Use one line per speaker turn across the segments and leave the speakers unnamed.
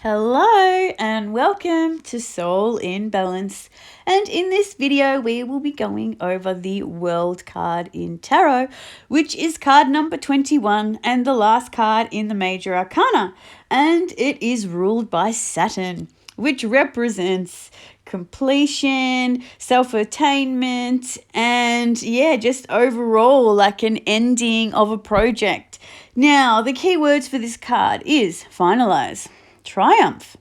Hello and welcome to Soul in Balance, and in this video we will be going over the World card in Tarot, which is card number 21 and the last card in the Major Arcana, and it is ruled by Saturn, which represents completion, self-attainment, and just overall like an ending of a project. Now the key words for this card is finalize, triumph,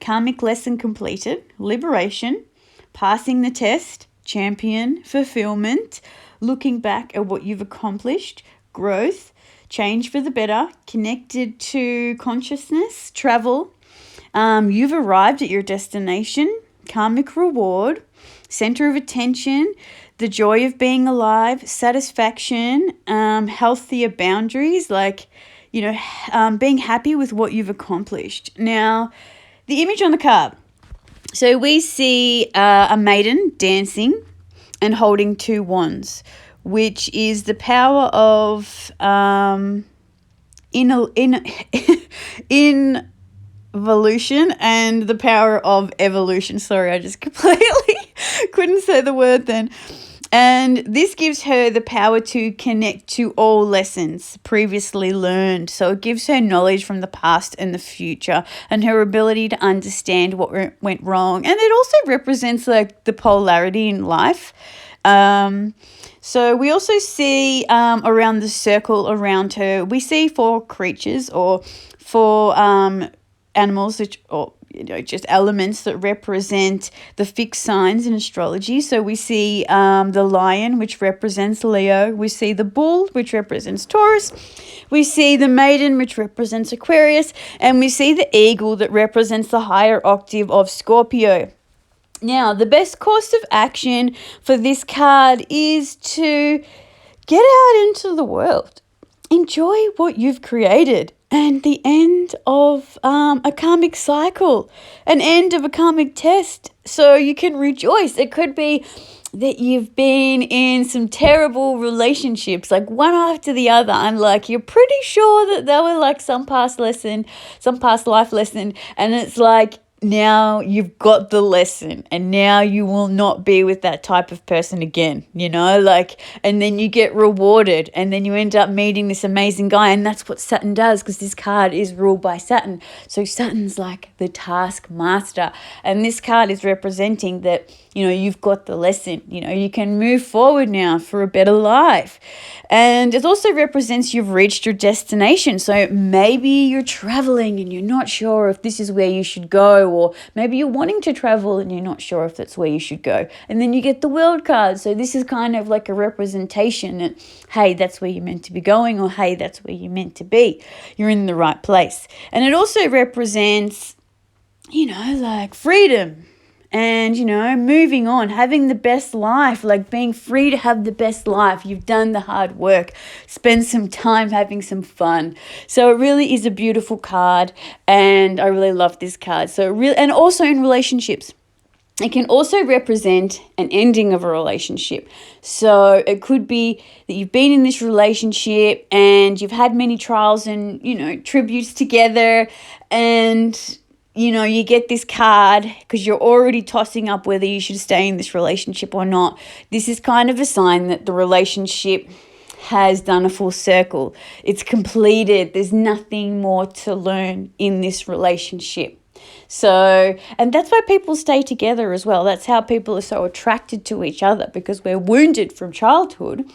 karmic lesson completed, liberation, passing the test, champion, fulfillment, looking back at what you've accomplished, growth, change for the better, connected to consciousness, travel, you've arrived at your destination, karmic reward, center of attention, the joy of being alive, satisfaction, healthier boundaries, being happy with what you've accomplished. Now, the image on the card. So we see a maiden dancing and holding two wands, which is the power of involution and the power of evolution. Sorry, I just completely couldn't say the word then. And this gives her the power to connect to all lessons previously learned. So it gives her knowledge from the past and the future and her ability to understand what went wrong. And it also represents like the polarity in life. So we also see around the circle around her, we see four creatures or four animals, just elements that represent the fixed signs in astrology. So we see the lion, which represents Leo. We see the bull, which represents Taurus. We see the maiden, which represents Aquarius. And we see the eagle that represents the higher octave of Scorpio. Now, the best course of action for this card is to get out into the world. Enjoy what you've created. And the end of a karmic cycle, an end of a karmic test, so you can rejoice. It could be that you've been in some terrible relationships, like one after the other, and like you're pretty sure that they were like some past life lesson, and it's like, now you've got the lesson and now you will not be with that type of person again, and then you get rewarded and then you end up meeting this amazing guy. And that's what Saturn does, because this card is ruled by Saturn. So Saturn's like the task master, and this card is representing that, you've got the lesson, you can move forward now for a better life. And it also represents you've reached your destination. So maybe you're traveling and you're not sure if this is where you should go, or maybe you're wanting to travel and you're not sure if that's where you should go. And then you get the World card. So this is kind of like a representation that, hey, that's where you're meant to be going, or hey, that's where you're meant to be. You're in the right place. And it also represents, like freedom. And, moving on, having the best life, like being free to have the best life. You've done the hard work, spend some time having some fun. So it really is a beautiful card, and I really love this card. And also in relationships. It can also represent an ending of a relationship. So it could be that you've been in this relationship and you've had many trials and, tributes together, and you get this card because you're already tossing up whether you should stay in this relationship or not. This is kind of a sign that the relationship has done a full circle. It's completed. There's nothing more to learn in this relationship. So, and that's why people stay together as well. That's how people are so attracted to each other, because we're wounded from childhood.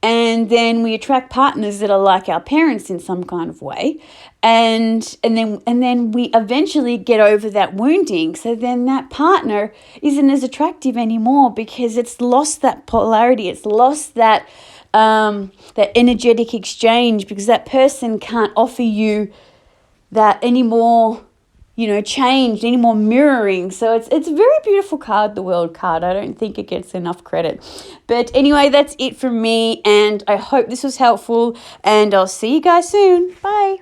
And then we attract partners that are like our parents in some kind of way. And then we eventually get over that wounding. So then that partner isn't as attractive anymore, because it's lost that polarity. It's lost that energetic exchange, because that person can't offer you that anymore, changed, any more mirroring. So it's a very beautiful card, the World card. I don't think it gets enough credit. But anyway, that's it from me, and I hope this was helpful, and I'll see you guys soon. Bye.